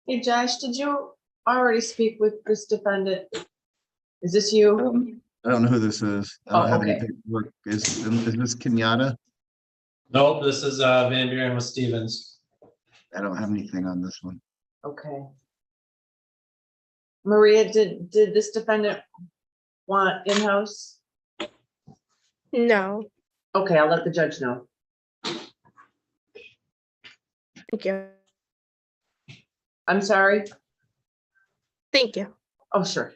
Hey Josh, did you already speak with this defendant? Is this you? I don't know who this is. I Oh, don't have any okay. paperwork. Is this Kenyatta? Nope, this is Van Buren with Stevens. I don't have anything on this one. Okay. Maria, did this defendant want in-house? No, Okay, I'll let the judge know. thank you. I'm sorry. Thank you. Oh, sure.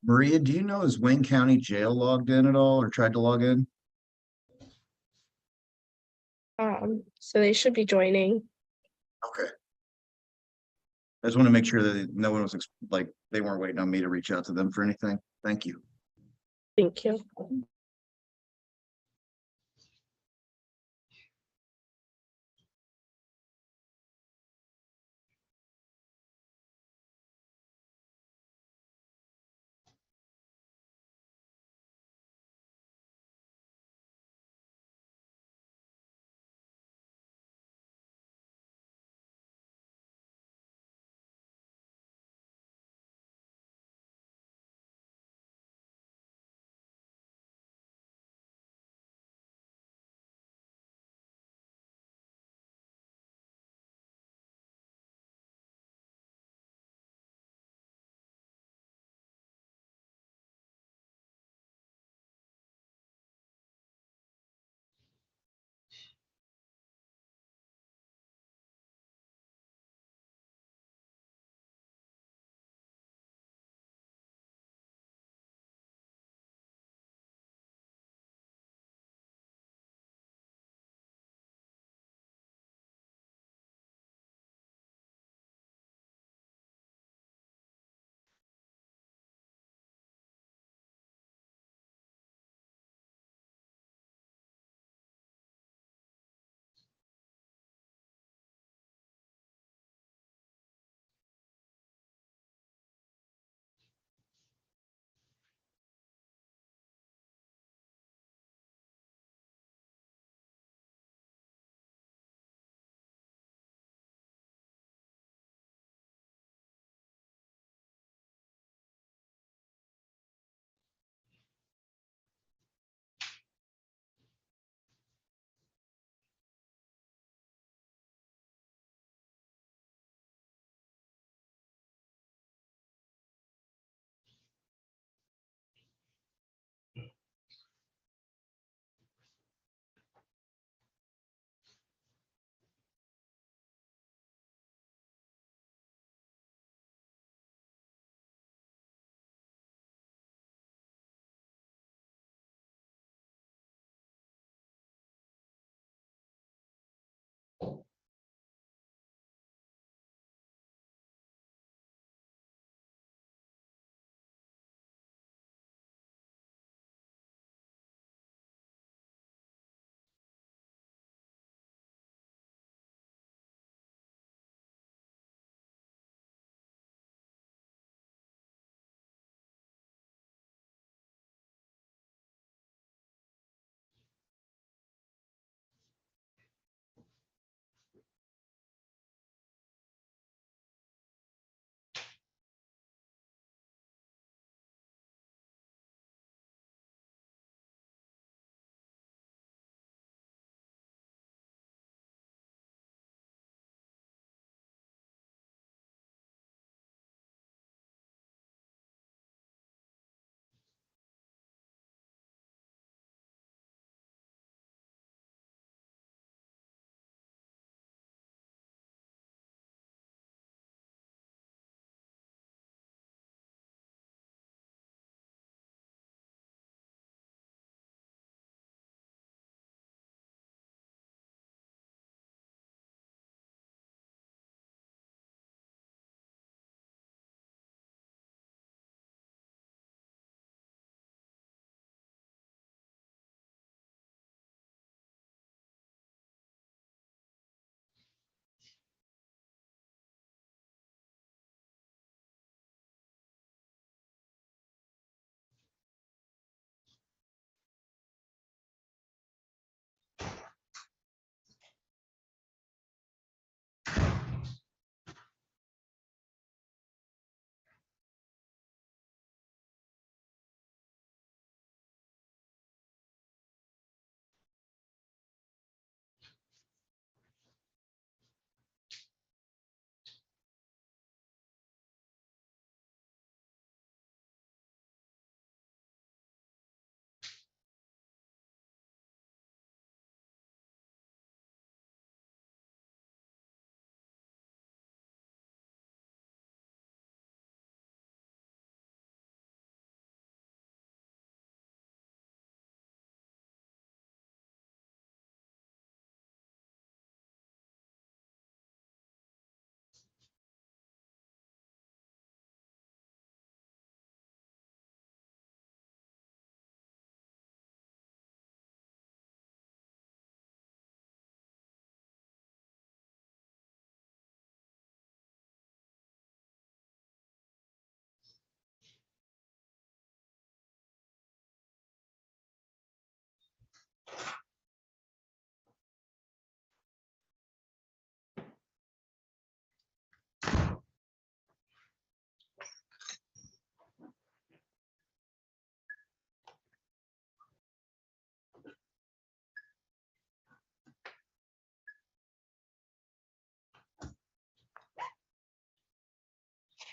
Maria, do you know, is Wayne County Jail logged in at all or tried to log in? So they should be joining. Okay. I just want to make sure that no one was like, they weren't waiting on me to reach out to them for anything. Thank you. Thank you.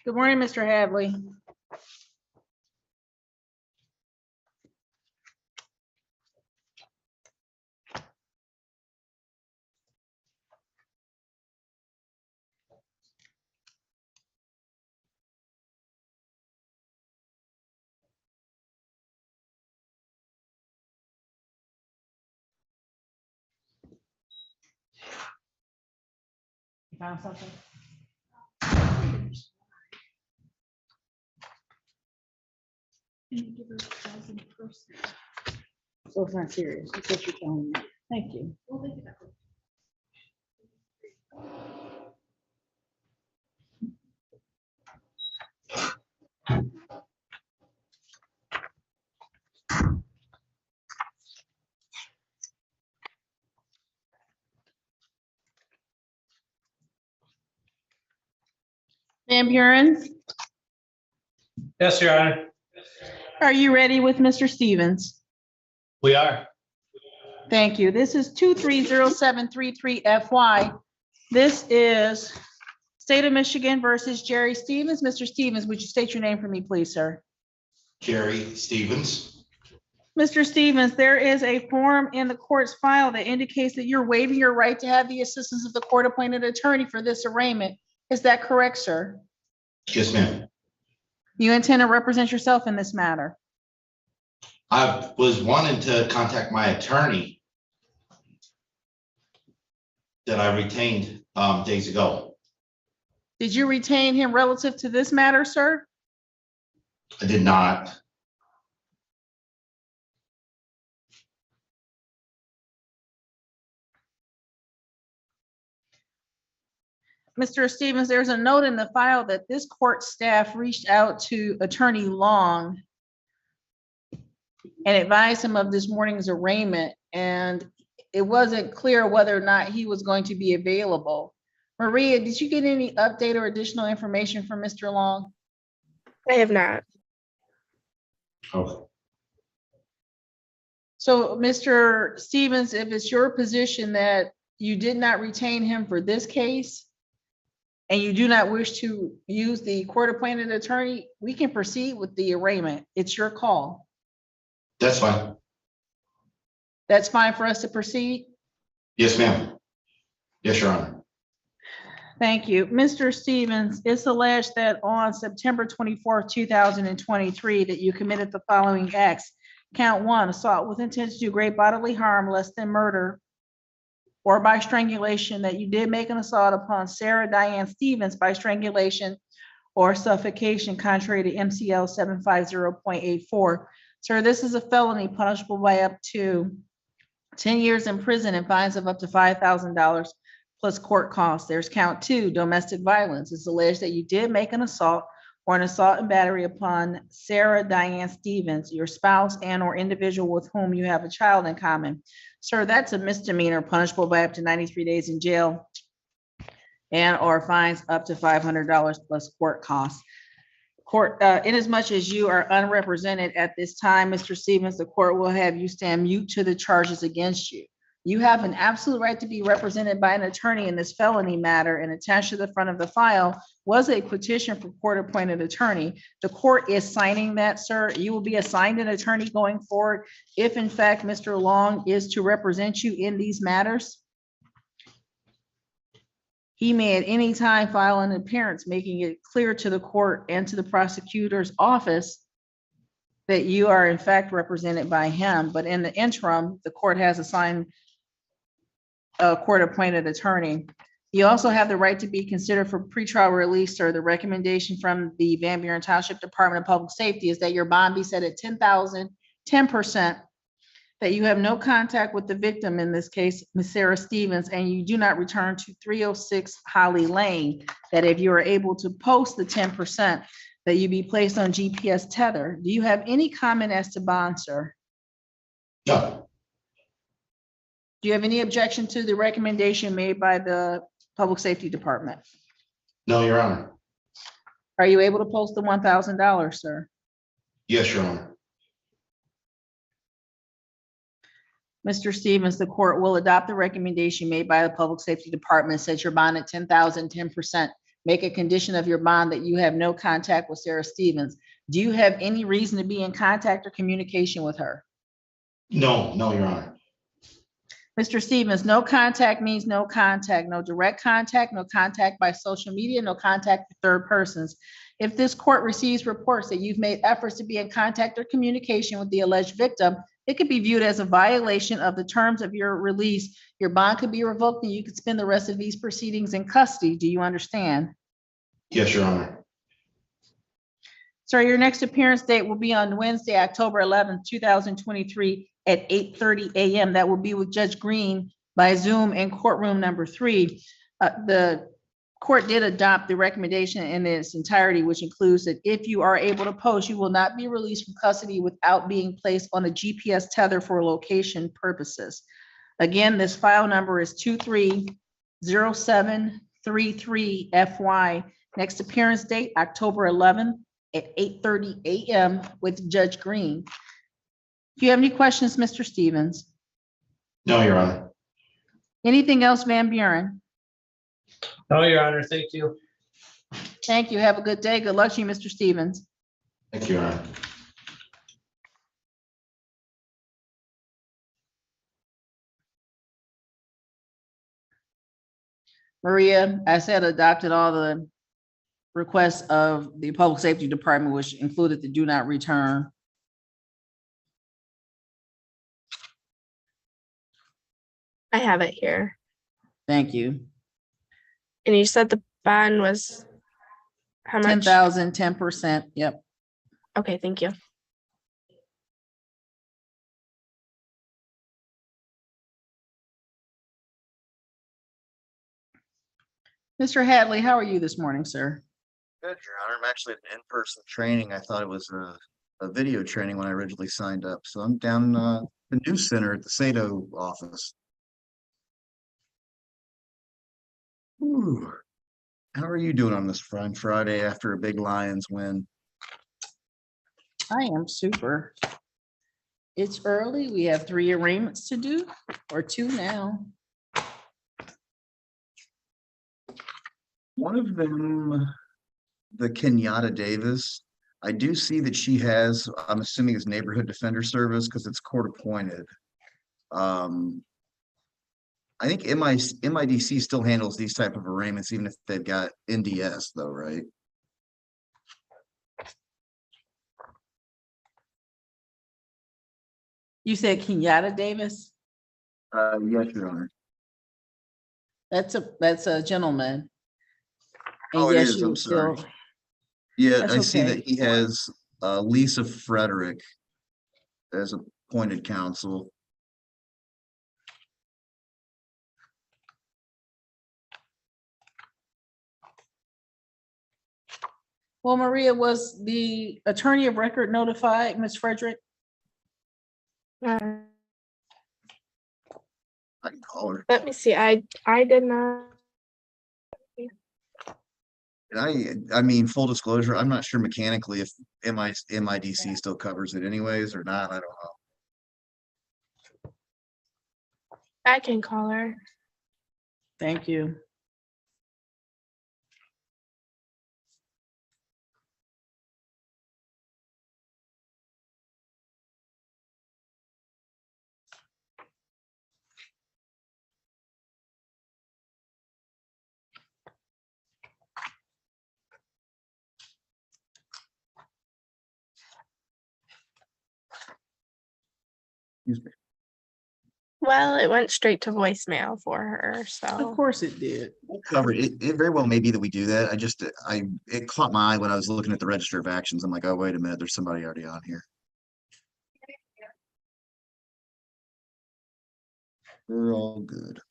Good morning, Mr. Hadley. You found something? So it's not serious. It's what you're telling me. Thank you. Van Buren, Yes, Your Honor, are you ready with Mr. Stevens? we are. Thank you. This is 230733FY. This is State of Michigan versus Jerry Stevens. Mr. Stevens, would you state your name for me, please, sir? Jerry Stevens. Mr. Stevens, there is a form in the court's file that indicates that you're waiving your right to have the assistance of the court-appointed attorney for this arraignment. Is that correct, sir? Yes, ma'am. You intend to represent yourself in this matter? I was wanting to contact my attorney that I retained days ago. Did you retain him relative to this matter, sir? I did not. Mr. Stevens, there's a note in the file that this court staff reached out to Attorney Long and advised him of this morning's arraignment, and it wasn't clear whether or not he was going to be available. Maria, did you get any update or additional information from Mr. Long? I have not. Okay. So, Mr. Stevens, if it's your position that you did not retain him for this case and you do not wish to use the court-appointed attorney, we can proceed with the arraignment. It's your call. That's fine. That's fine for us to proceed? Yes, ma'am. Yes, Your Honor. Thank you. Mr. Stevens, it's alleged that on September 24th, 2023, that you committed the following acts. Count one, assault with intent to do great bodily harm less than murder or by strangulation, that you did make an assault upon Sarah Diane Stevens by strangulation or suffocation contrary to MCL 750.84. Sir, this is a felony punishable by up to 10 years in prison and fines of up to $5,000 plus court costs. There's count two, domestic violence. It's alleged that you did make an assault or an assault and battery upon Sarah Diane Stevens, your spouse and or individual with whom you have a child in common. Sir, that's a misdemeanor punishable by up to 93 days in jail and or fines up to $500 plus court costs. Court, inasmuch as you are unrepresented at this time, Mr. Stevens, the court will have you stand mute to the charges against you. You have an absolute right to be represented by an attorney in this felony matter, and attached to the front of the file was a petition for court-appointed attorney. The court is signing that, sir. You will be assigned an attorney going forward if in fact Mr. Long is to represent you in these matters. He may at any time file an appearance, making it clear to the court and to the prosecutor's office that you are in fact represented by him. But in the interim, the court has assigned a court-appointed attorney. You also have the right to be considered for pretrial release, or the recommendation from the Van Buren Township Department of Public Safety is that your bond be set at 10,000, 10%, that you have no contact with the victim, in this case, Ms. Sarah Stevens, and you do not return to 306 Holly Lane, that if you are able to post the 10%, that you be placed on GPS tether. Do you have any comment as to bond, sir? No. Do you have any objection to the recommendation made by the Public Safety Department? No, Your Honor. Are you able to post the $1,000, sir? Yes, Your Honor. Mr. Stevens, the court will adopt the recommendation made by the Public Safety Department, set your bond at 10,000, 10%. make a condition of your bond that you have no contact with Sarah Stevens. Do you have any reason to be in contact or communication with her? No, Your Honor. Mr. Stevens, no contact means no contact, no direct contact, no contact by social media, no contact with third persons. If this court receives reports that you've made efforts to be in contact or communication with the alleged victim, it could be viewed as a violation of the terms of your release. Your bond could be revoked and you could spend the rest of these proceedings in custody. Do you understand? Yes, Your Honor. Sir, your next appearance date will be on Wednesday, October 11th, 2023 at 8:30 a.m. That will be with Judge Green by Zoom in courtroom number 3. The court did adopt the recommendation in its entirety, which includes that if you are able to post, you will not be released from custody without being placed on a GPS tether for location purposes. Again, this file number is 230733 FY. Next appearance date, October 11th at 8:30 a.m. with Judge Green. Do you have any questions, Mr. Stevens? No, Your Honor. Anything else, Van Buren? No, Your Honor, thank you. Thank you. Have a good day. Good luck to you, Mr. Stevens. Thank you, Your Honor. Maria, I said adopted all the requests of the Public Safety Department, which included the do not return. I have it here. Thank you. And you said the bond was how much? 10,000, 10%. Yep. Okay, thank you. Mr. Hadley, how are you this morning, sir? Good, Your Honor. I'm actually at an in-person training. I thought it was a video training when I originally signed up. So I'm down the news center at the Sato office. Ooh. How are you doing on this fine Friday after a big Lions win? I am super. It's early. We have 3 arraignments to do, or 2 now. One of them, the Kenyatta Davis, I do see that she has, I'm assuming it's Neighborhood Defender Service because it's court appointed. I think MIDC still handles these type of arraignments, even if they've got NDS though, right? You said Kenyatta Davis? Yes, Your Honor. That's a gentleman. And Oh, it yes, is. you I'm would sorry. still- Yeah, That's I see okay. that he has Lisa Frederick as appointed counsel. Well, Maria, was the attorney of record notified, Ms. Frederick? Uh, I can call her. Let me see. I did not. And I mean, full disclosure, I'm not sure mechanically if MIDC still covers it anyways or not. I don't know. I can call her. Thank you. Excuse me. Well, it went straight to voicemail for her, Of so. course it did. We'll cover it. It very well may be that we do that. It caught my eye when I was looking at the register of actions. I'm like, oh, wait a minute, there's somebody already on here. We're all good.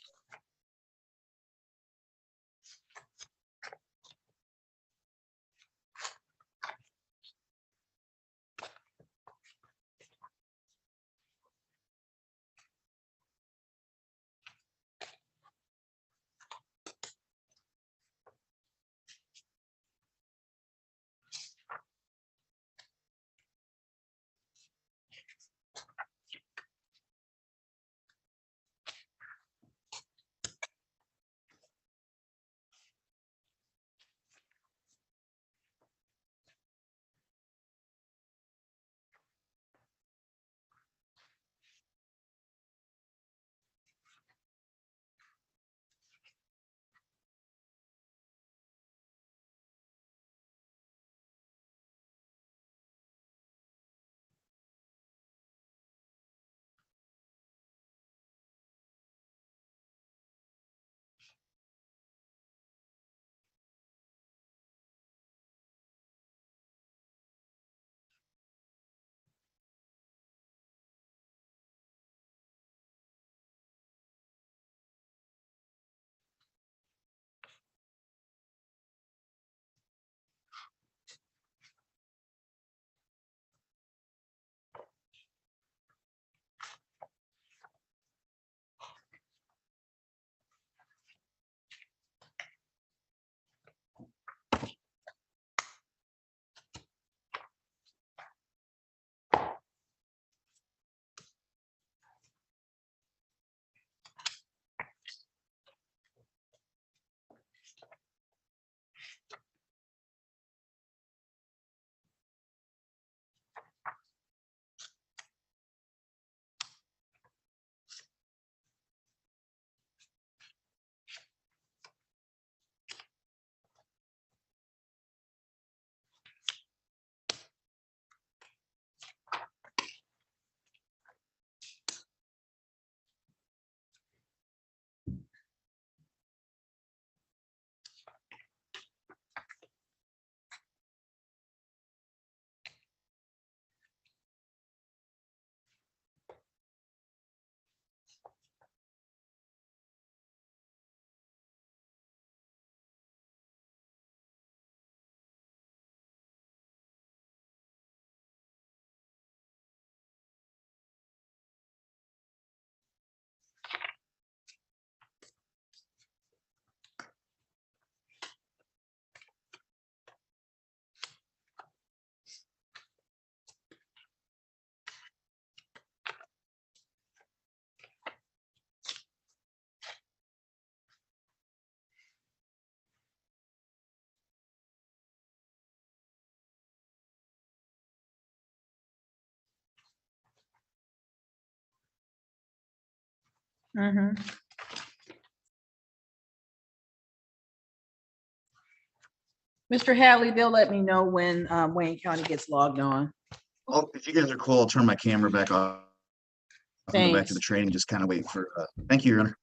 Mhm. Mr. Hadley, they'll let me know when Wayne County gets logged on. Oh, if you guys are cool, I'll turn my camera back off. I'll go back Thanks. to the training, just kind of wait for, thank you, Your Honor.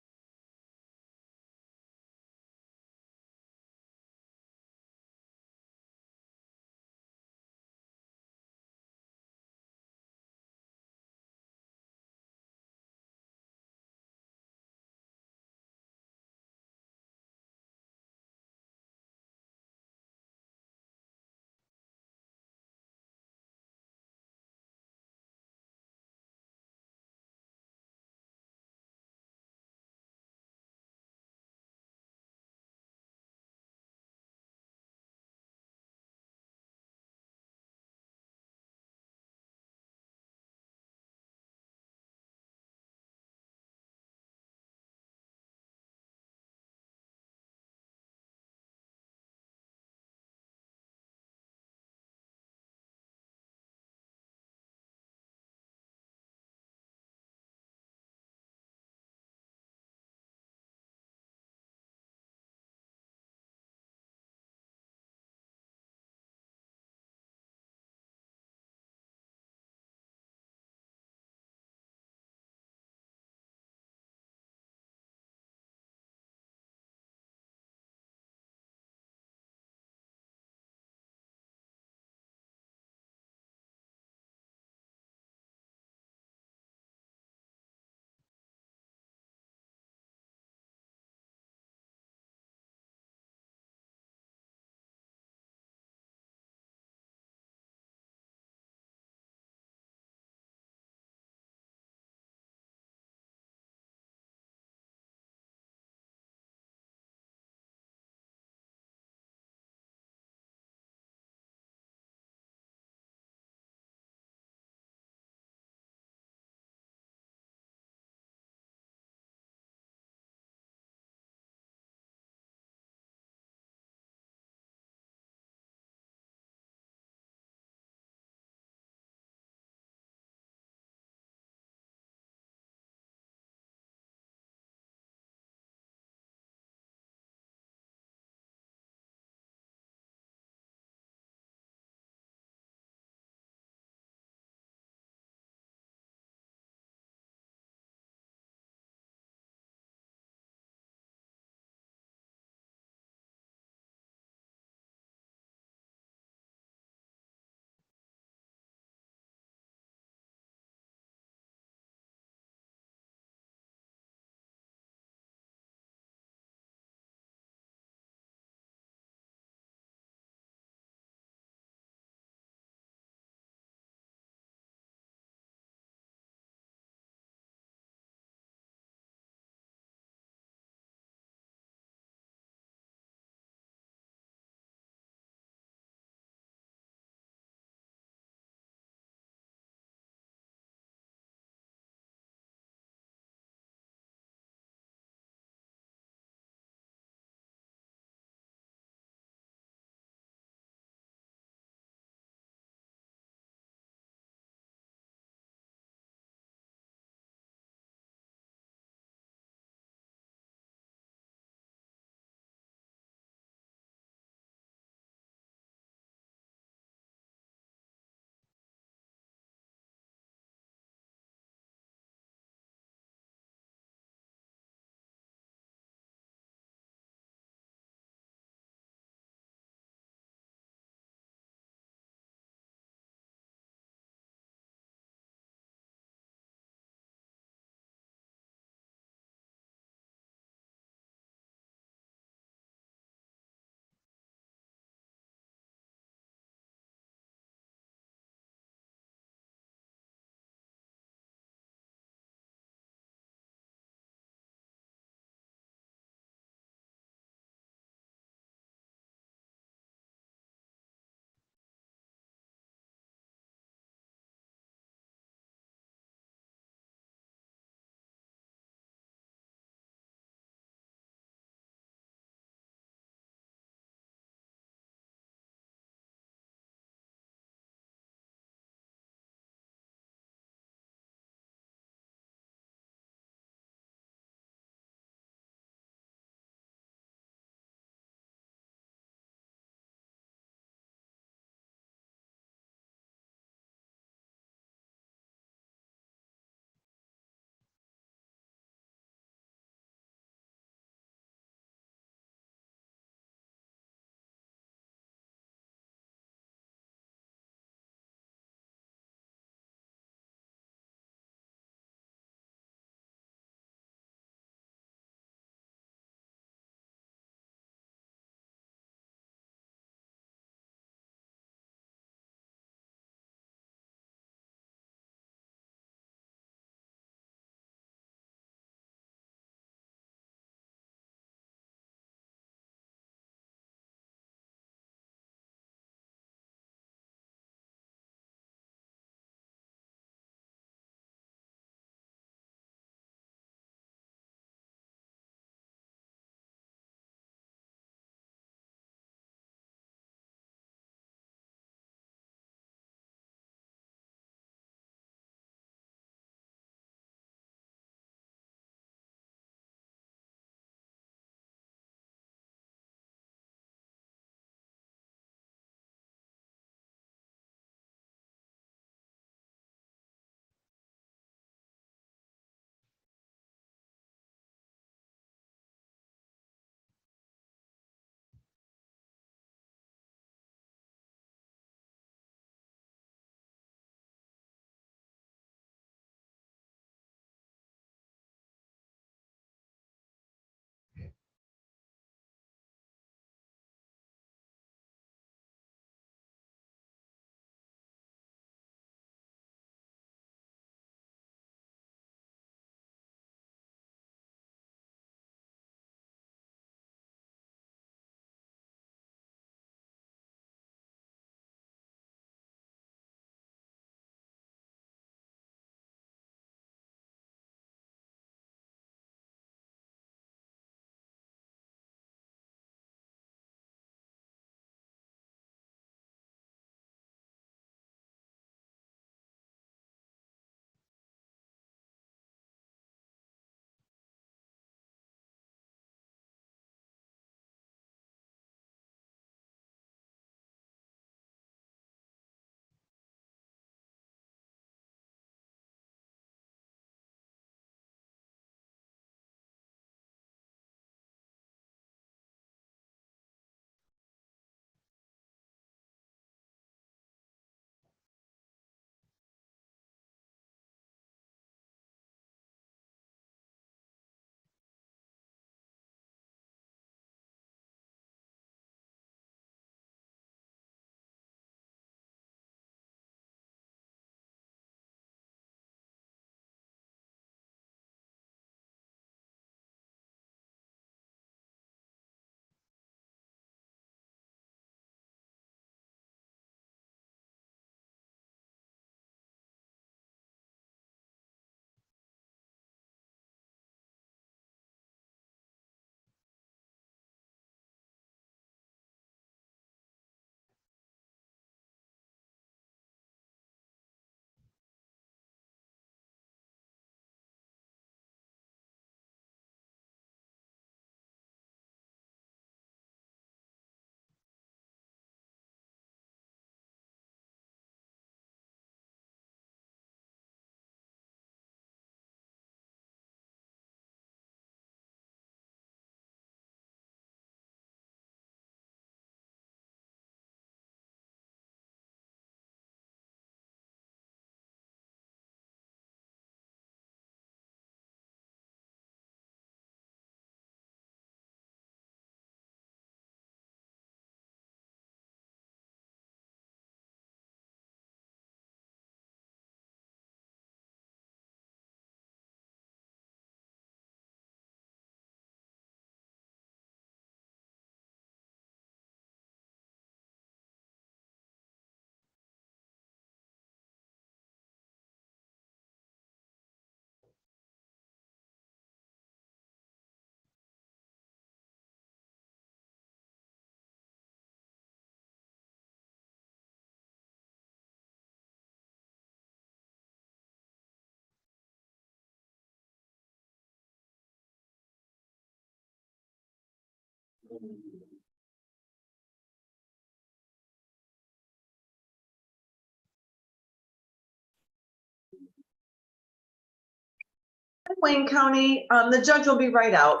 Wayne County, the judge will be right out.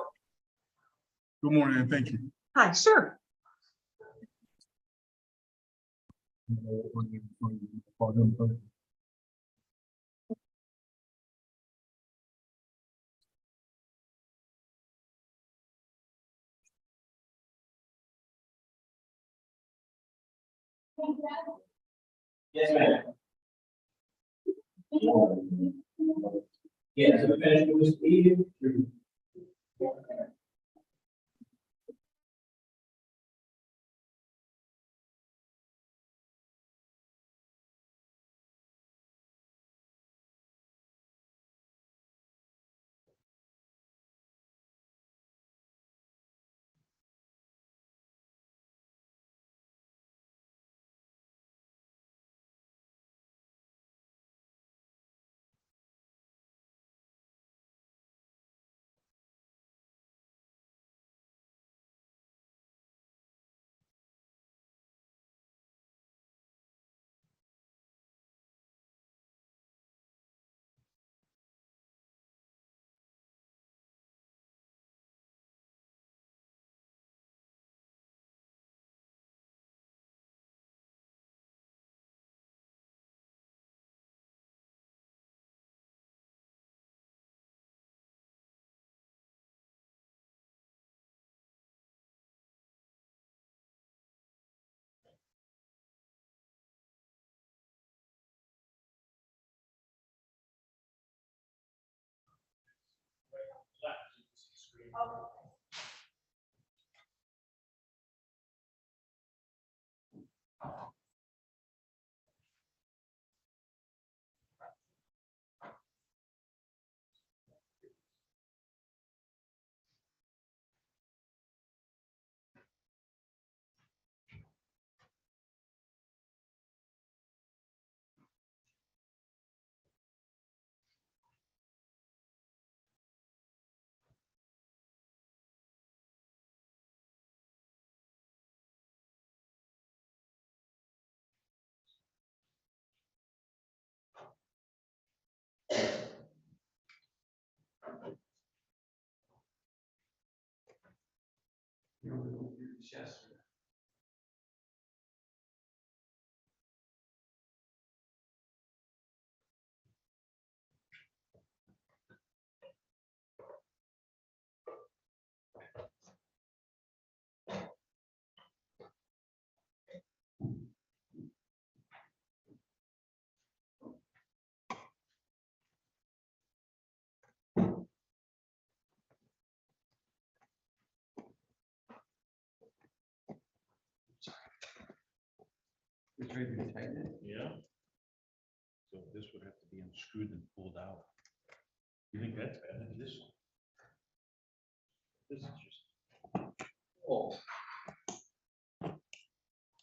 Good morning, and thank you. Hi, sure. Yes, ma'am. Yes, the finish was needed. Yeah. So this would have to be unscrewed and pulled out. You think that's bad? This is just. Oh. Can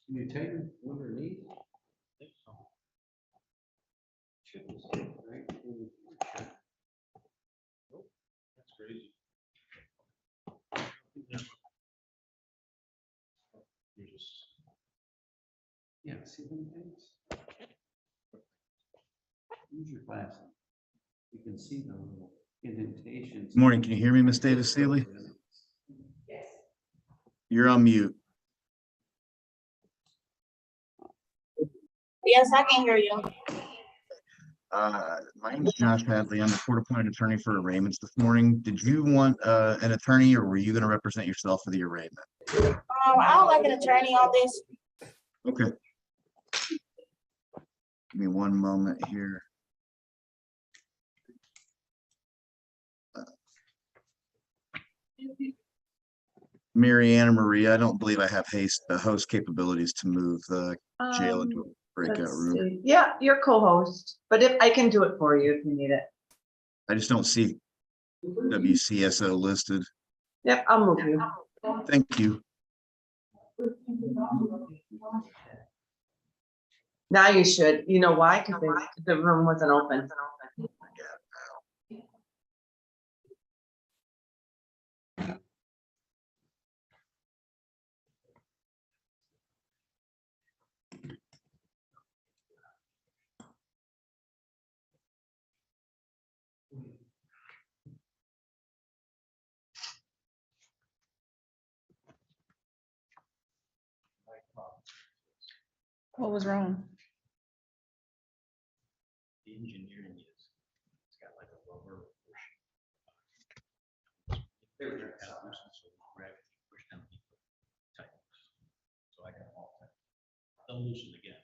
you tighten underneath? I think so. Nope, that's crazy. You're just. Yeah, see them things? Use your glasses. You can see the little indentations. Good morning, can you hear me, Miss Davis Seeley? You're on mute. Yes, I can hear you. My name is Josh Hadley. I'm the court-appointed attorney for arraignments this morning. Did you want an attorney, or were you going to represent yourself for the arraignment? I don't like an attorney on this. Okay. Give me one moment here. Mary Anna Marie, I don't believe I have the host capabilities to move the jail into a breakout Let's room. see. Yeah, you're co-host, but if I can do it for you if you need it. I just don't see WCSO listed. Yep, I'll move you. Thank you. Now you should. You know why? Because the room wasn't open. What was wrong? The engineering is, it's got like a rubber. So I got all that. They'll loosen again.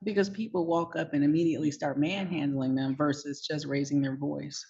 Because people walk up and immediately start manhandling them versus just raising their voice.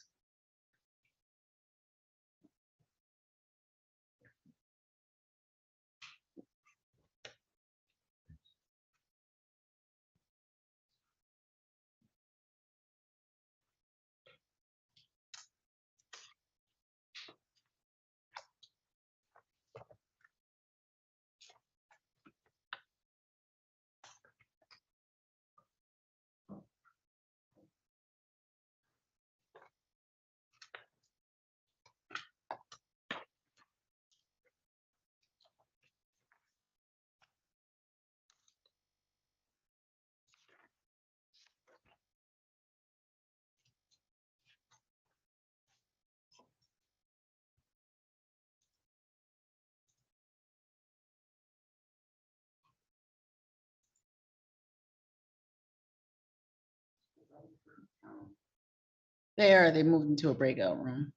They moved into a breakout room.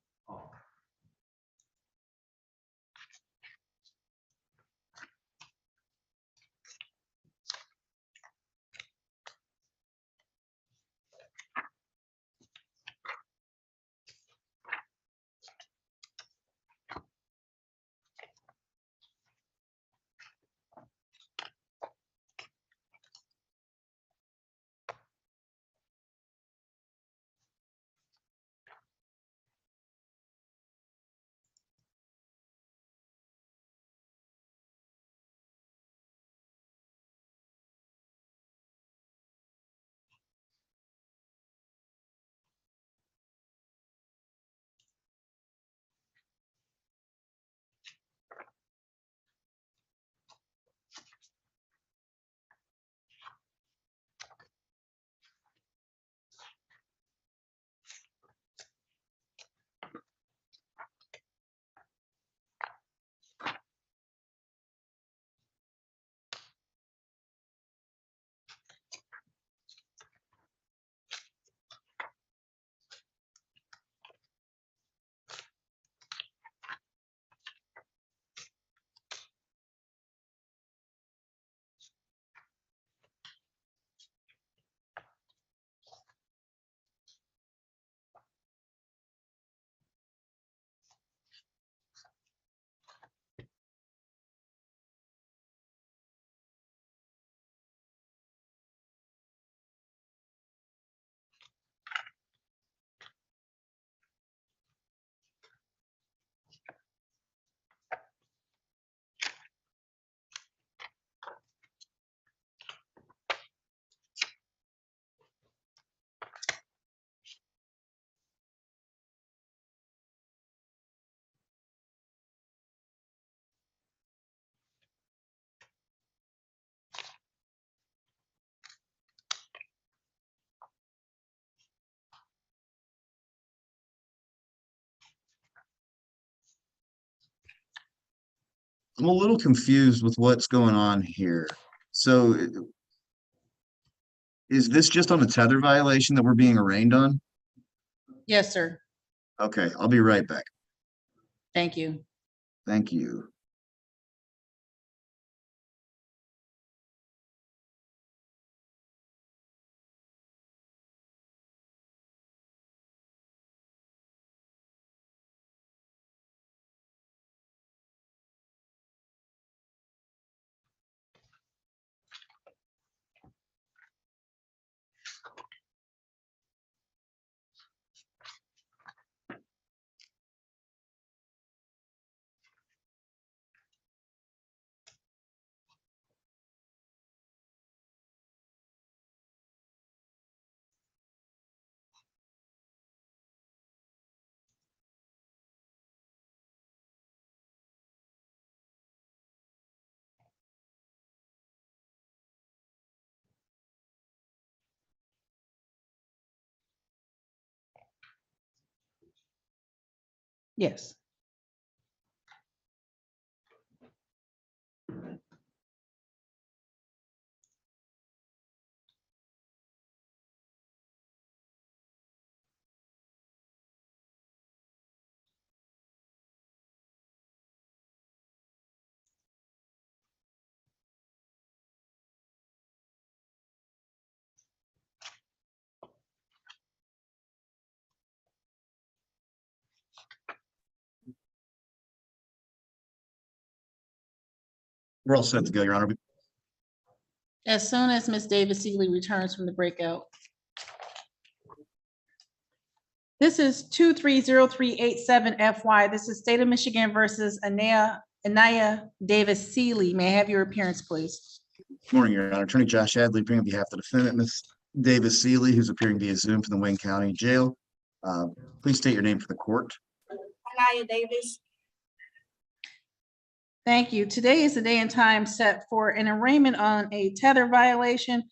I'm a little confused with what's going on here. So is this just on a tether violation that we're being arraigned on? Yes, sir. Okay, I'll be right back. Thank you. Thank you. Yes. We're all set to go, Your Honor. As soon as Ms. Davis Seeley returns from the breakout. This is 230387 FY. This is State of Michigan versus Anaya Davis Seeley. May I have your appearance, please? Good morning, Your Honor. Attorney Josh Hadley, appearing on behalf of the defendant, Ms. Davis Seeley, who's appearing via Zoom from the Wayne County Jail. Please state your name for the court. Anaya Davis. Thank you. Today is the day and time set for an arraignment on a tether violation.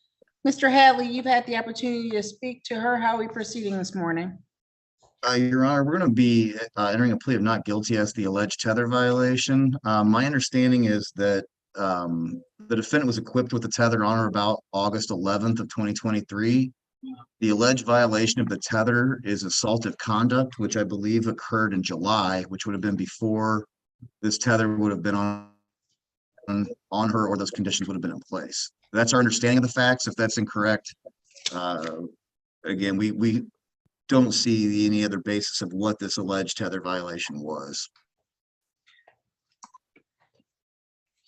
Mr. Hadley, you've had the opportunity to speak to her. How are we proceeding this morning? Your Honor, we're going to be entering a plea of not guilty as the alleged tether violation. My understanding is that the defendant was equipped with the tether on or about August 11th of 2023. The alleged violation of the tether is assaultive conduct, which I believe occurred in July, which would have been before this tether would have been on her, or those conditions would have been in place. That's our understanding of the facts. If that's incorrect, again, we don't see any other basis of what this alleged tether violation was.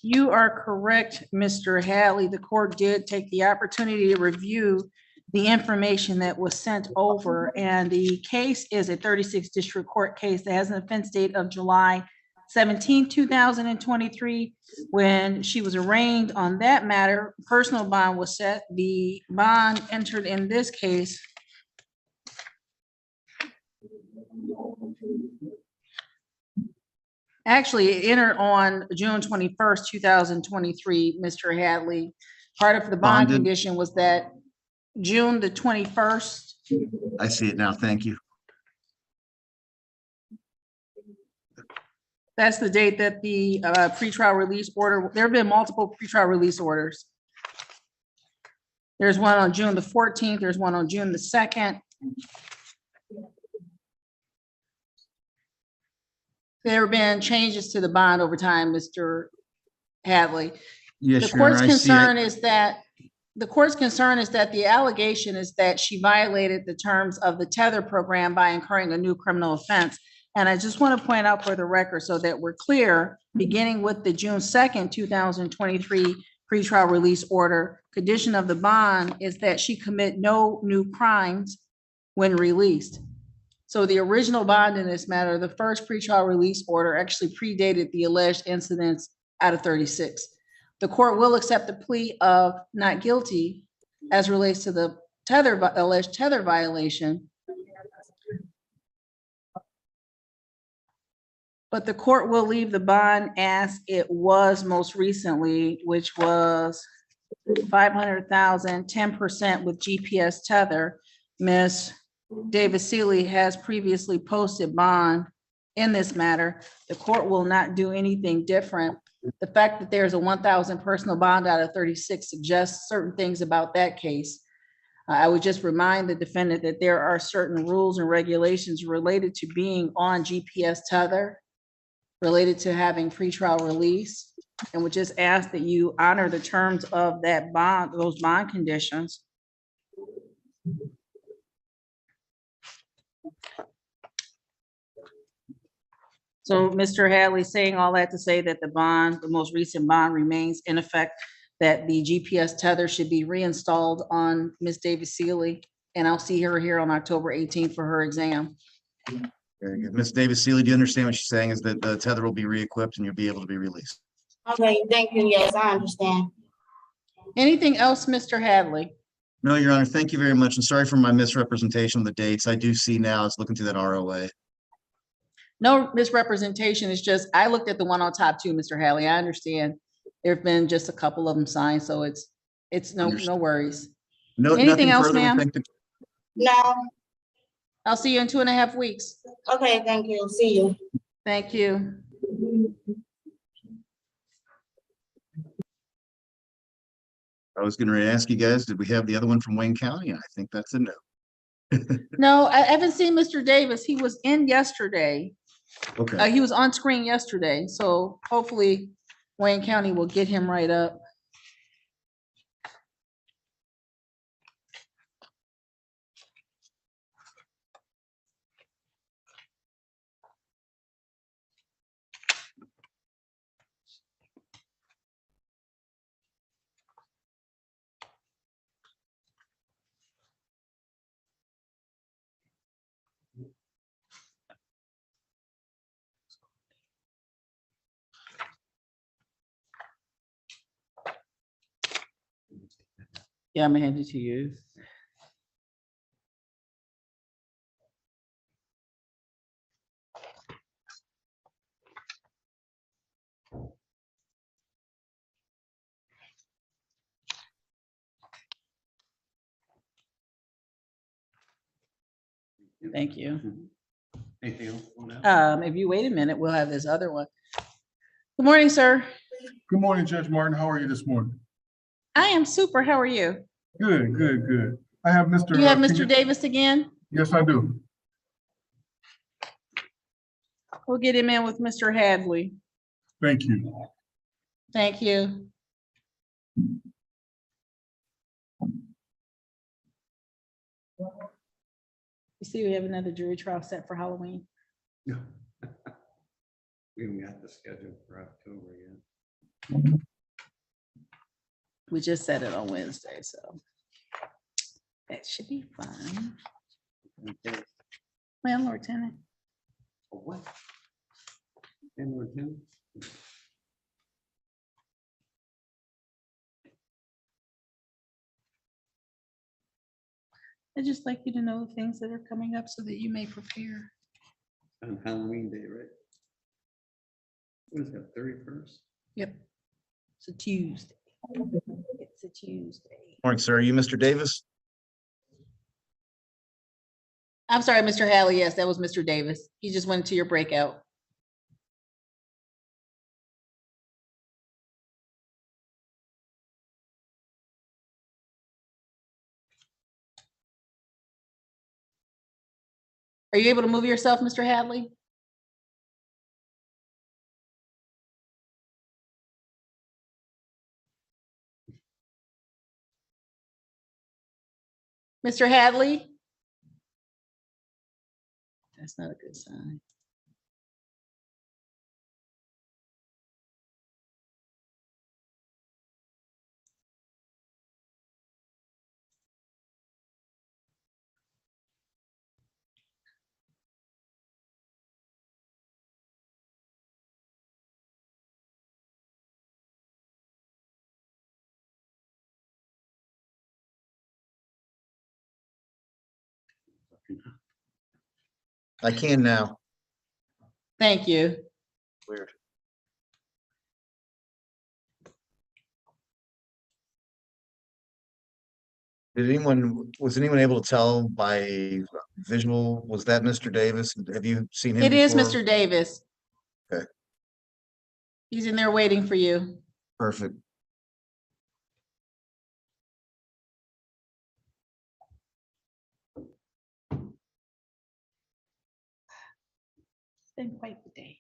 You are correct, Mr. Hadley. The court did take the opportunity to review the information that was sent over, and the case is a 36 district court case that has an offense date of July 17, 2023. When she was arraigned on that matter, personal bond was set. The bond entered in this case actually it entered on June 21st, 2023, Mr. Hadley. Part of the bond Bonded. condition was that June the 21st. I see it now. Thank you. That's the date that the pretrial release order, there have been multiple pretrial release orders. There's one on June the 14th, there's one on June the 2nd. There have been changes to the bond over time, Mr. Hadley. Yes, The Your Honor, court's I see it. concern is that the allegation is that she violated the terms of the tether program by incurring a new criminal offense. And I just want to point out for the record so that we're clear, beginning with the June 2nd, 2023 pretrial release order, condition of the bond is that she commit no new crimes when released. So the original bond in this matter, the first pretrial release order actually predated the alleged incidents out of 36. The court will accept the plea of not guilty as relates to the alleged tether violation. But the court will leave the bond as it was most recently, which was 500,000, 10% with GPS tether. Ms. Davis Seeley has previously posted bond in this matter. The court will not do anything different. The fact that there's a 1,000 personal bond out of 36 suggests certain things about that case. I would just remind the defendant that there are certain rules and regulations related to being on GPS tether, related to having pretrial release, and would just ask that you honor the terms of that bond, those bond conditions. So Mr. Hadley, saying all that to say that the bond, the most recent bond remains in effect, that the GPS tether should be reinstalled on Ms. Davis Seeley, and I'll see her here on October 18th for her exam. Very good. Ms. Davis Seeley, do you understand what she's saying is that the tether will be re-equipped and you'll be able to be released? Okay, thank you. Yes, I understand. Anything else, Mr. Hadley? No, Your Honor, thank you very much. And sorry for my misrepresentation of the dates. I do see now, I was looking through that ROA. No misrepresentation. It's just, I looked at the one on top too, Mr. Hadley. I understand. There've been just a couple of them signed, so it's no Understood. worries. No, Anything nothing else, further. We ma'am? thank the- No, I'll see you in 2.5 weeks. okay, thank you. See you. Thank you. I was getting ready to ask you guys, did we have the other one from Wayne County? And I think that's a no. No, I haven't seen Mr. Davis. He was in yesterday. Okay, He was on screen yesterday, so hopefully Wayne County will get him right up. Yeah, I'm gonna hand it to you. Thank you. Anything else? on that? If you wait a minute, we'll have this other one. Good morning, sir. Good morning, Judge Martin. How are you this morning? I am super. How are you? Good, good, good. I have Mr. You have can Mr. Davis again? Yes, I do. We'll get him in with Mr. Hadley. Thank you. Thank you. You see, we have another jury trial set for Halloween. No. We haven't got the schedule for October yet. We just set it on Wednesday, so that should be fun. Okay. Landlord tenant. For what? And we're due? I'd just like you to know the things that are coming up so that you may prepare. On Halloween day, right? What is that, 31st? Yep. It's a Tuesday. It's a Tuesday. Morning, sir. Are you Mr. Davis? I'm sorry, Mr. Hadley. Yes, that was Mr. Davis. He just went to your breakout. Are you able to move yourself, Mr. Hadley? Mr. Hadley? That's not a good sign. I can now. Thank you. Weird. Was anyone able to tell by visual, was that Mr. Davis? Have you seen him It is before? Mr. Davis. Okay. He's in there waiting for you. Perfect. It's been quite the day.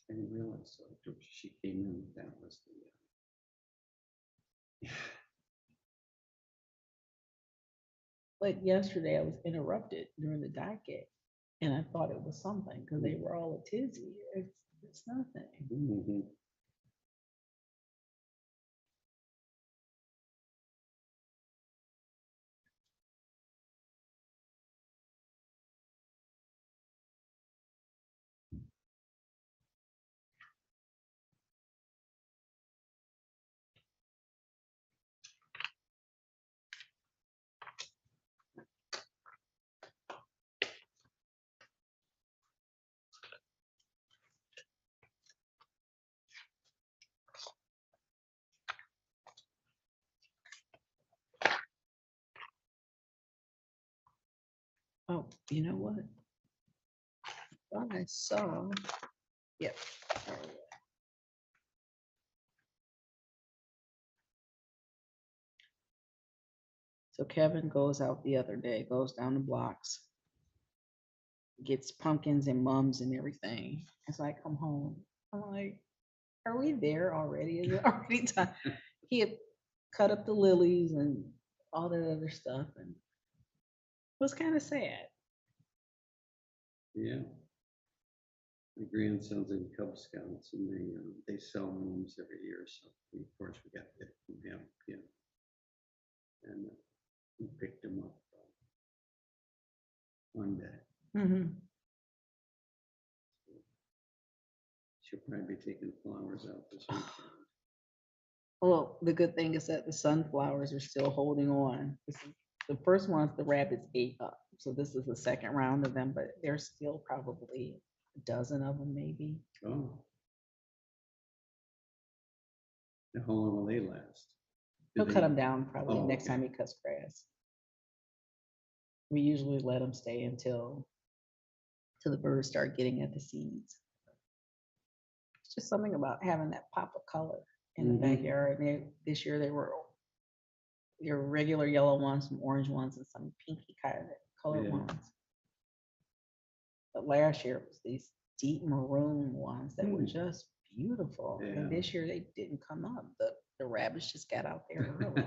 I didn't realize, so she came in, that was the. But yesterday I was interrupted during the docket and I thought it was something because they were all a tizzy. It's nothing. Mhm. Oh, you know what? Thought I saw. Yep. There we go. So Kevin goes out the other day, goes down the blocks, gets pumpkins and mums and everything. As I come home, I'm like, are we there already? Is it already time? He had cut up the lilies and all that other stuff, and it was kind of sad. Yeah. My grandson's in Cub Scouts and they sell rooms every year, so of course we got it from him, yeah. And we picked him up one day. Mhm. She'll probably be taking flowers out this weekend. Well, the good thing is that the sunflowers are still holding on. The first ones, the rabbits ate up. So this is the second round of them, but there's still probably a dozen of them maybe. Oh. Now, how long will they last? Do He'll cut they- them down probably Oh, next okay. time he cuts grass. We usually let them stay till the birds start getting at the seeds. It's just something about having that pop of color in the Mhm. backyard. This year they were regular yellow ones, some orange ones, and some pinky kind of colored Yeah. ones. But last year it was these deep maroon ones that were Hmm. just beautiful. Yeah. And this year they didn't come up. The rabbits just got out there early.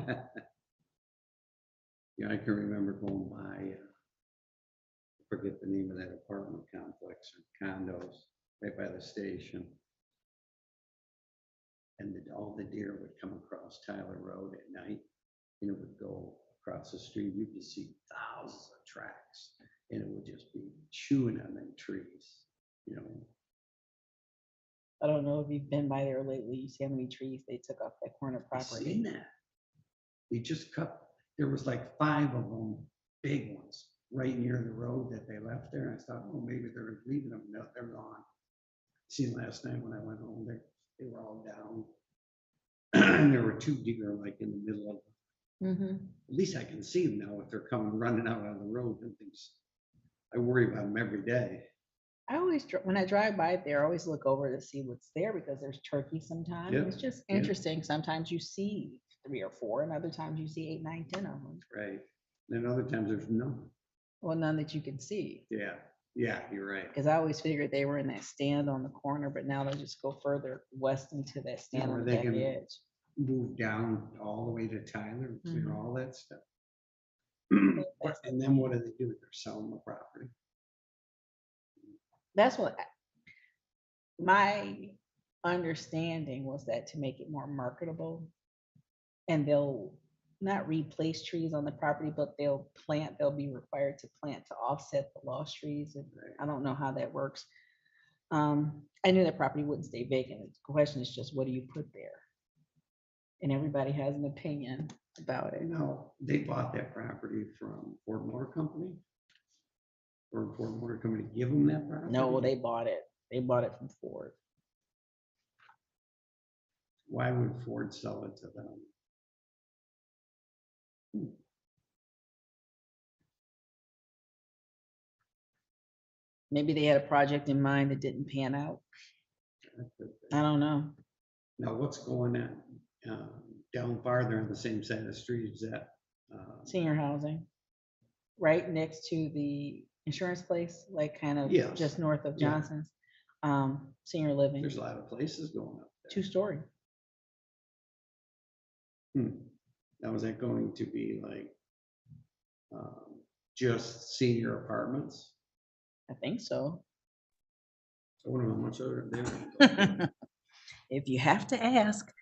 Yeah, I can remember going by, I forget the name of that apartment complex or condos right by the station. And all the deer would come across Tyler Road at night, and it would go across the street. You could see thousands of tracks, and it would just be chewing on them trees, you know. I don't know if you've been by there lately. You see how many trees they took off that corner I property. seen that. They just cut, there was like 5 of them, big ones, right near the road that they left there. And I thought, oh, maybe they're leaving them. No, they're gone. Seen last night when I went home, they were all down. And there were 2 deer like in the middle of, Mhm. at least I can see them now if they're coming running out on the road and things. I worry about them every day. I always, when I drive by there, I always look over to see what's there because there's turkey sometimes. Yep, It's just yep. interesting. Sometimes you see 3 or 4, and other times you see 8, 9, 10 of them. Right. And other times there's none. Well, none that you can see. Yeah, yeah, you're right. Because I always figured they were in that stand on the corner, but now they'll just go further west into that stand Or on the they back can edge. move down all the way to Tyler and clear Mhm. all that stuff. And then what do? They're selling the property. That's what my understanding was, that to make it more marketable, and they'll not replace trees on the property, but they'll be required to plant to offset the lost trees. And I don't know how that works. I knew that property wouldn't stay vacant. The question is just, what do you put there? And everybody has an opinion about it. No, they bought that property from Ford Motor Company. Or Ford Motor Company give them that property? No, they bought it. They bought it from Ford. Why would Ford sell it to them? Maybe they had a project in mind that didn't pan out. I don't know. Now, what's going on down farther on the same side of the street is that? Senior housing, right next to the insurance place, like kind of Yes. just north of Yeah. Johnson's. Senior living, There's a lot of places going up there. 2-story. Now, is that going to be like just senior apartments? I think so. I wonder how much are they? If you have to ask.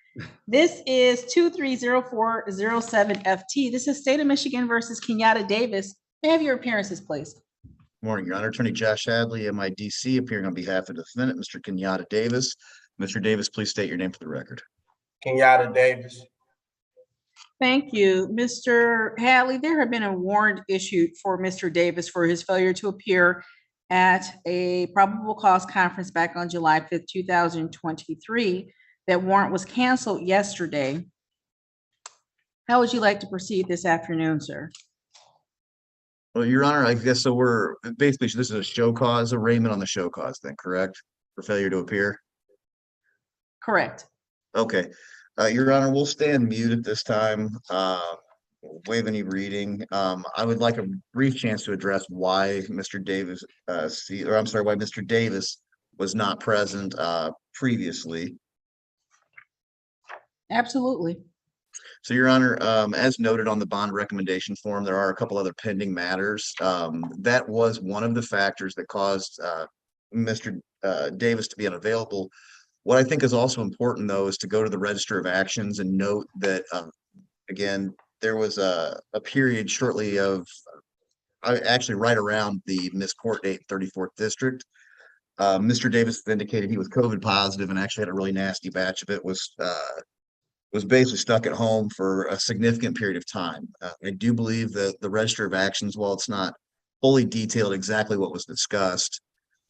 This is 230407FT. This is State of Michigan versus Kenyatta Davis. May I have your appearances, please? Morning, Your Honor. Attorney Josh Hadley, MIDC, appearing on behalf of the defendant, Mr. Kenyatta Davis. Mr. Davis, please state your name for the record. Kenyatta Davis. Thank you. Mr. Hadley, there had been a warrant issued for Mr. Davis for his failure to appear at a probable cause conference back on July 5th, 2023. That warrant was canceled yesterday. How would you like to proceed this afternoon, sir? Well, Your Honor, I guess so we're basically, this is a show cause arraignment on the show cause then, correct? For failure to appear? Correct. Okay, Your Honor, we'll stand mute at this time. Waive any reading. I would like a brief chance to address why Mr. Davis, why Mr. Davis was not present previously. Absolutely. So, Your Honor, as noted on the bond recommendation form, there are a couple other pending matters. That was one of the factors that caused Mr. Davis to be unavailable. What I think is also important, though, is to go to the Register of Actions and note that, again, there was a period shortly of, actually right around the missed court date, 34th District. Mr. Davis indicated he was COVID positive and actually had a really nasty batch of it, was basically stuck at home for a significant period of time. I do believe that the Register of Actions, while it's not fully detailed exactly what was discussed,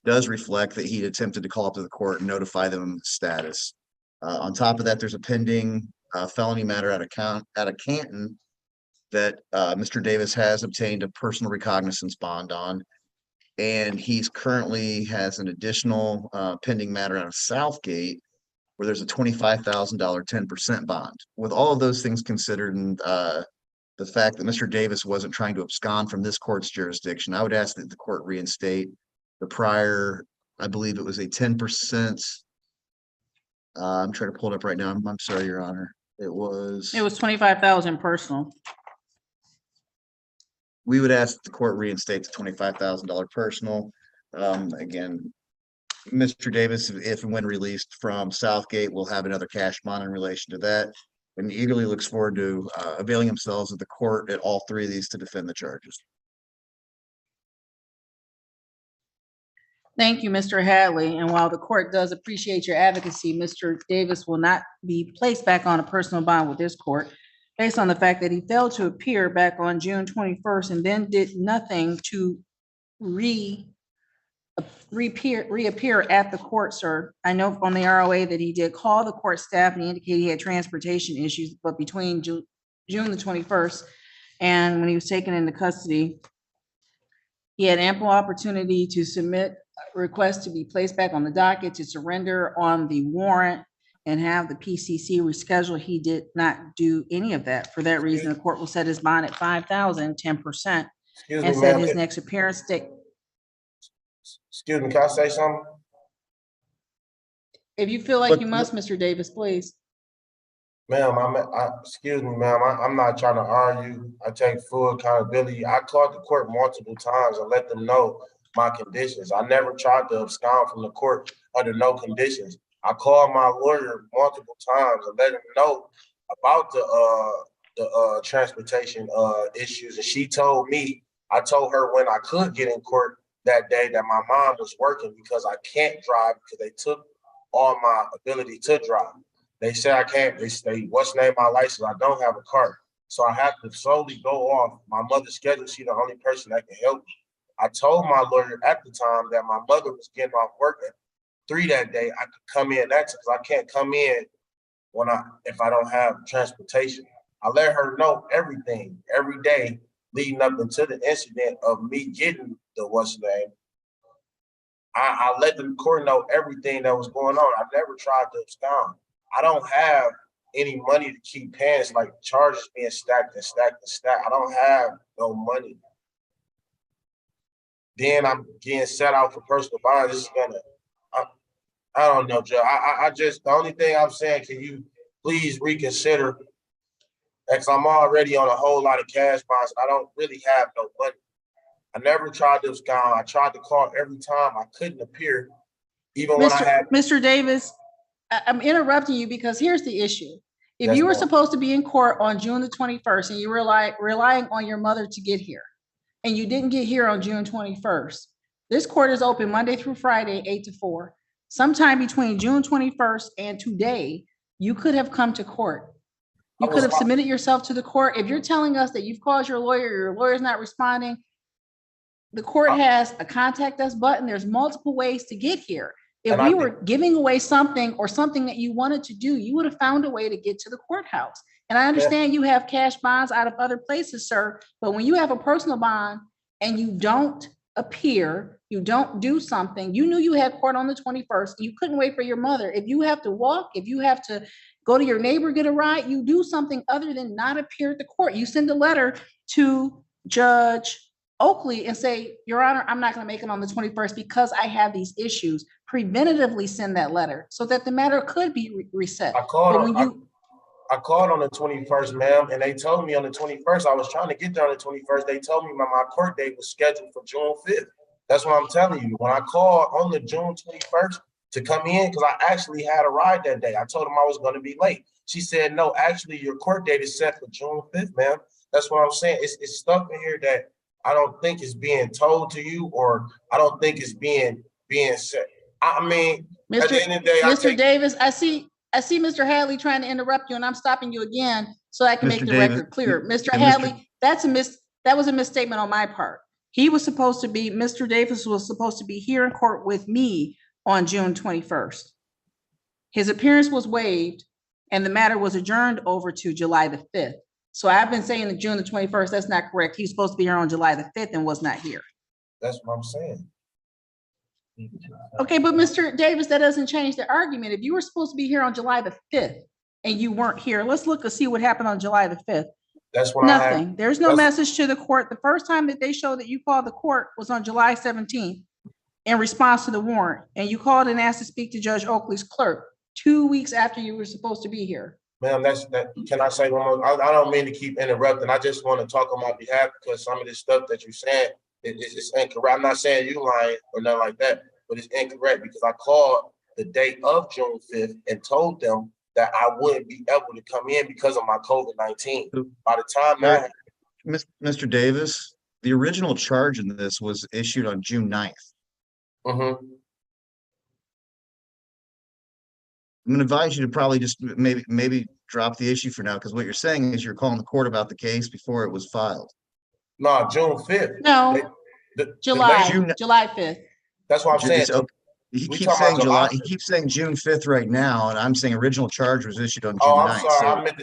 does reflect that he attempted to call up to the court and notify them of the status. On top of that, there's a pending felony matter out of Canton that Mr. Davis has obtained a personal recognizance bond on. And he's currently has an additional pending matter out of Southgate where there's a $25,000 10% bond. With all of those things considered and the fact that Mr. Davis wasn't trying to abscond from this court's jurisdiction, I would ask that the court reinstate the prior, I believe it was a 10%. I'm trying to pull it up right now. I'm sorry, Your Honor. It was 25,000 personal. We would ask that the court reinstate the $25,000 personal. Again, Mr. Davis, if and when released from Southgate, will have another cash bond in relation to that, and eagerly looks forward to availing themselves of the court at all three of these to defend the charges. Thank you, Mr. Hadley. And while the court does appreciate your advocacy, Mr. Davis will not be placed back on a personal bond with this court based on the fact that he failed to appear back on June 21st and then did nothing to reappear at the court, sir. I know on the ROA that he did call the court staff and he indicated he had transportation issues, but between June the 21st and when he was taken into custody, he had ample opportunity to submit a request to be placed back on the docket, to surrender on the warrant and have the PCC reschedule. He did not do any of that. For that reason, the court will set his bond at 5,000, 10%, and set his next appearance date. Excuse me, can I say something? If you feel like you must, Mr. Davis, please. Ma'am, excuse me, ma'am, I'm not trying to argue. I take full accountability. I called the court multiple times and let them know my conditions. I never tried to abscond from the court under no conditions. I called my lawyer multiple times and let him know about the transportation issues. And she told me, I told her when I could get in court that day that my mom was working because I can't drive because they took all my ability to drive. They say I can't, they say, what's name my license? I don't have a car. So I have to solely go off my mother's schedule. She's the only person that can help me. I told my lawyer at the time that my mother was getting off work at 3 that day. I could come in that because I can't come in if I don't have transportation. I let her know everything every day leading up into the incident of me getting the what's name. I let the court know everything that was going on. I never tried to abscond. I don't have any money to keep paying. It's like charges being stacked and stacked and stacked. I don't have no money. Then I'm getting set out for personal bond. This is gonna, I don't know, Joe. I just, the only thing I'm saying, can you please reconsider? Because I'm already on a whole lot of cash bonds. I don't really have no money. I never tried to abscond. I tried to call every time. I couldn't appear, even when I had. Mr. Davis, I'm interrupting you because here's the issue. If Yes, you were ma'am. supposed to be in court on June the 21st and you were relying on your mother to get here, and you didn't get here on June 21st, this court is open Monday through Friday, 8 to 4. Sometime between June 21st and today, you could have come to court. You could have submitted yourself to the court. If you're telling us that you've called your lawyer's not responding, the court has a contact us button. There's multiple ways to get here. If we were giving away something or something that you wanted to do, you would have found a way to get to the courthouse. And I understand you have cash bonds out of other places, sir, but when you have a personal bond and you don't appear, you don't do something, you knew you had court on the 21st, you couldn't wait for your mother. If you have to walk, if you have to go to your neighbor, get a ride, you do something other than not appear at the court. You send a letter to Judge Oakley and say, Your Honor, I'm not going to make it on the 21st because I have these issues. Preventatively send that letter so that the matter could be reset. I called on the 21st, ma'am, and they told me on the 21st, I was trying to get there on the 21st. They told me my court date was scheduled for June 5th. That's what I'm telling you. When I called on the June 21st to come in, because I actually had a ride that day. I told him I was going to be late. She said, no, actually, your court date is set for June 5th, ma'am. That's what I'm saying. It's stuff in here that I don't think is being told to you, or I don't think is being said. I mean, at the end of the day, Mr. Davis, I see Mr. Hadley trying to interrupt you, and I'm stopping you again so I can make Mr. the Davis, record clear. Mr. and Hadley, that was a misstatement on my part. Mr. Davis was supposed to be here in court with me on June 21st. His appearance was waived and the matter was adjourned over to July the 5th. So I've been saying that June the 21st, that's not correct. He's supposed to be here on July the 5th and was not here. That's what I'm saying. Okay, but Mr. Davis, that doesn't change the argument. If you were supposed to be here on July the 5th and you weren't here, let's look and see what happened on July the 5th. That's when I had. Nothing. There's no message to the court. The first time that they showed that you called the court was on July 17th in response to the warrant. And you called and asked to speak to Judge Oakley's clerk 2 weeks after you were supposed to be here. Ma'am, can I say one more? I don't mean to keep interrupting. I just want to talk on my behalf because some of this stuff that you're saying is incorrect. I'm not saying you lying or nothing like that, but it's incorrect because I called the day of June 5th and told them that I wouldn't be able to come in because of my COVID-19. By the time that Mr. Davis, the original charge in this was issued on June 9th. Mm-hmm. I'm gonna advise you to probably just maybe drop the issue for now, because what you're saying is you're calling the court about the case before it was filed. No, June 5th. No, July 5th. That's what I'm saying. So he We keeps talking saying about July, July. he keeps saying June 5th right now, and I'm saying original charge was issued on June Oh, 9th. I'm sorry. So I meant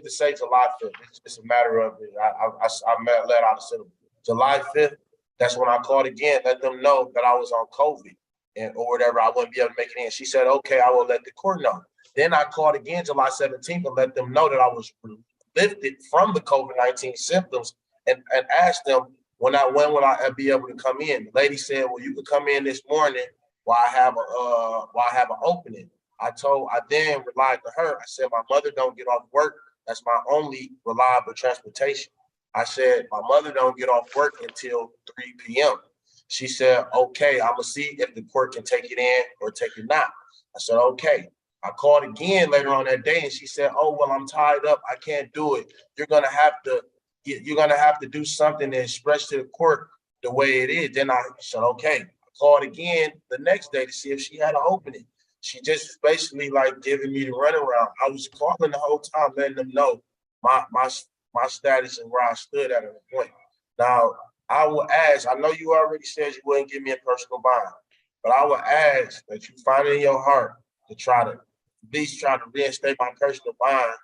to say July 5th. It's just a matter of I let out a syllable. July 5th. That's when I called again, let them know that I was on COVID or whatever. I wouldn't be able to make it in. She said, okay, I will let the court know. Then I called again July 17th and let them know that I was lifted from the COVID-19 symptoms and asked them when would I be able to come in. The lady said, well, you could come in this morning while I have an opening. I then relied to her. I said, my mother don't get off work. That's my only reliable transportation. I said, my mother don't get off work until 3 p.m. She said, okay, I'm gonna see if the court can take it in or take it not. I said, okay. I called again later on that day and she said, oh, well, I'm tied up. I can't do it. You're gonna have to do something to express to the court the way it is. Then I said, okay. I called again the next day to see if she had an opening. She just basically like giving me the runaround. I was calling the whole time, letting them know my status and where I stood at a point. Now, I will ask, I know you already said you wouldn't give me a personal bond, but I will ask that you find it in your heart to at least try to reinstate my personal bond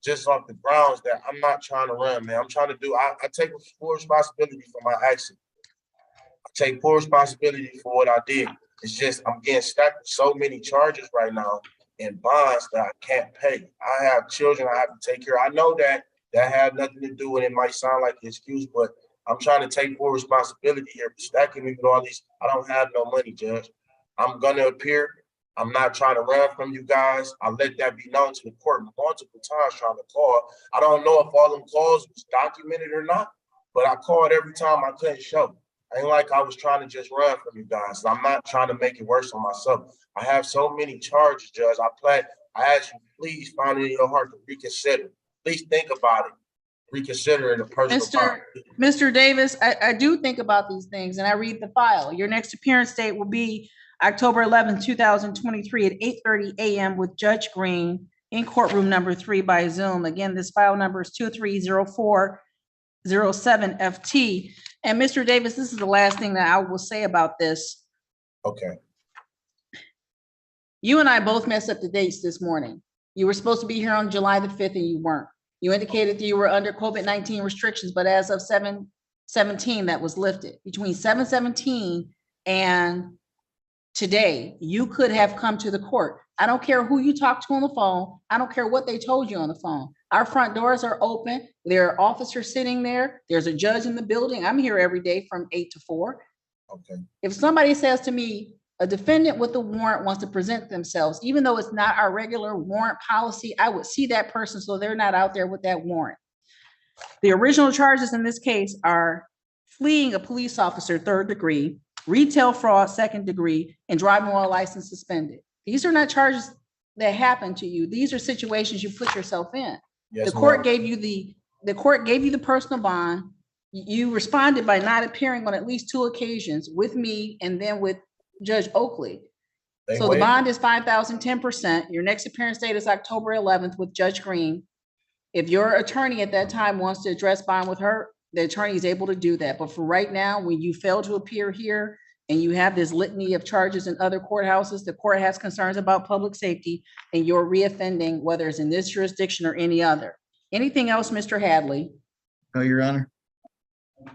just off the grounds that I'm not trying to run, man. I'm trying to do, I take full responsibility for my actions. I take full responsibility for what I did. It's just, I'm getting stacked with so many charges right now and bonds that I can't pay. I have children I have to take care of. I know that had nothing to do with it. It might sound like an excuse, but I'm trying to take full responsibility here. Stacking me with all these, I don't have no money, Judge. I'm gonna appear. I'm not trying to run from you guys. I let that be known to the court multiple times trying to call. I don't know if all them calls was documented or not, but I called every time I couldn't show. Ain't like I was trying to just run from you guys. I'm not trying to make it worse on myself. I have so many charges, Judge. I ask you, please find it in your heart to reconsider. Please think about it. Reconsider it a personal bond. Mr. Davis, I do think about these things and I read the file. Your next appearance date will be October 11, 2023 at 8:30 a.m. with Judge Green in courtroom number 3 by Zoom. Again, this file number is 230407FT. And Mr. Davis, this is the last thing that I will say about this. Okay. You and I both messed up the dates this morning. You were supposed to be here on July the 5th and you weren't. You indicated that you were under COVID-19 restrictions, but as of 7/17, that was lifted. Between 7/17 and today, you could have come to the court. I don't care who you talked to on the phone. I don't care what they told you on the phone. Our front doors are open. There are officers sitting there. There's a judge in the building. I'm here every day from 8 to 4. Okay. If somebody says to me, a defendant with a warrant wants to present themselves, even though it's not our regular warrant policy, I would see that person so they're not out there with that warrant. The original charges in this case are fleeing a police officer, 3rd degree, retail fraud, second degree, and driving while license suspended. These are not charges that happen to you. These are situations you put yourself in. Yes, The court ma'am. gave you the court gave you the personal bond. You responded by not appearing on at least 2 occasions with me and then with Judge Oakley. They So the waived bond it. is 5,000, 10%. Your next appearance date is October 11th with Judge Green. If your attorney at that time wants to address bond with her, the attorney is able to do that. But for right now, when you fail to appear here and you have this litany of charges in other courthouses, the court has concerns about public safety and you're reoffending, whether it's in this jurisdiction or any other. Anything else, Mr. Hadley? No, Your Honor.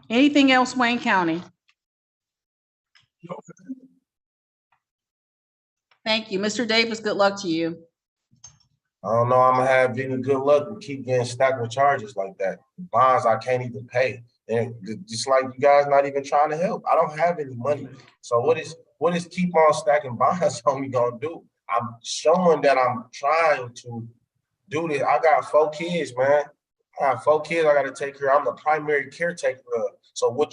Anything else, Wayne County? Thank you. Mr. Davis, good luck to you. I don't know, I'm gonna have any good luck and keep getting stacked with charges like that. Bonds I can't even pay. And just like you guys not even trying to help. I don't have any money. So what is keep on stacking bonds on me gonna do? I'm showing that I'm trying to do this. I got 4 kids, man. I got 4 kids I gotta take care of. I'm the primary caretaker of. So what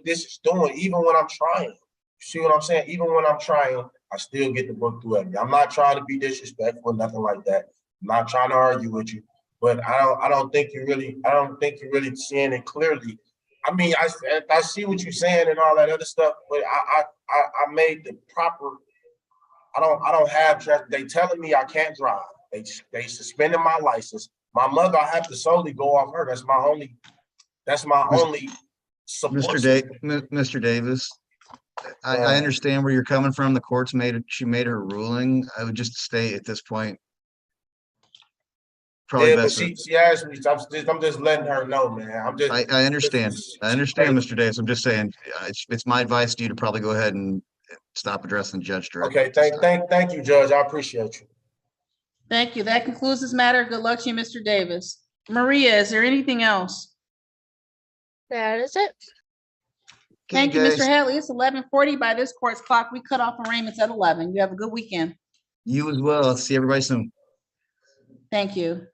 this is doing, even when I'm trying, you see what I'm saying? Even when I'm trying, I still get the book through at me. I'm not trying to be disrespectful, nothing like that. I'm not trying to argue with you, but I don't think you're really seeing it clearly. I mean, I see what you're saying and all that other stuff, but I made the proper. I don't have they telling me I can't drive. They suspended my license. My mother, I have to solely go off her. That's my only support. Mr. Davis, I understand where you're coming from. The court's she made her ruling. I would just stay at this point. Probably Yeah, but best. she asked me, I'm just letting her know, man. I understand. I understand, Mr. Davis. I'm just saying, it's my advice to you to probably go ahead and stop addressing the judge directly. Okay, thank you, Judge. I appreciate you. Thank you. That concludes this matter. Good luck to you, Mr. Davis. Maria, is there anything else? That is it. Thank you, guys. Mr. Hadley. It's 11:40 by this court's clock. We cut off arraignments at 11. You have a good weekend. You as well. See everybody soon. Thank you.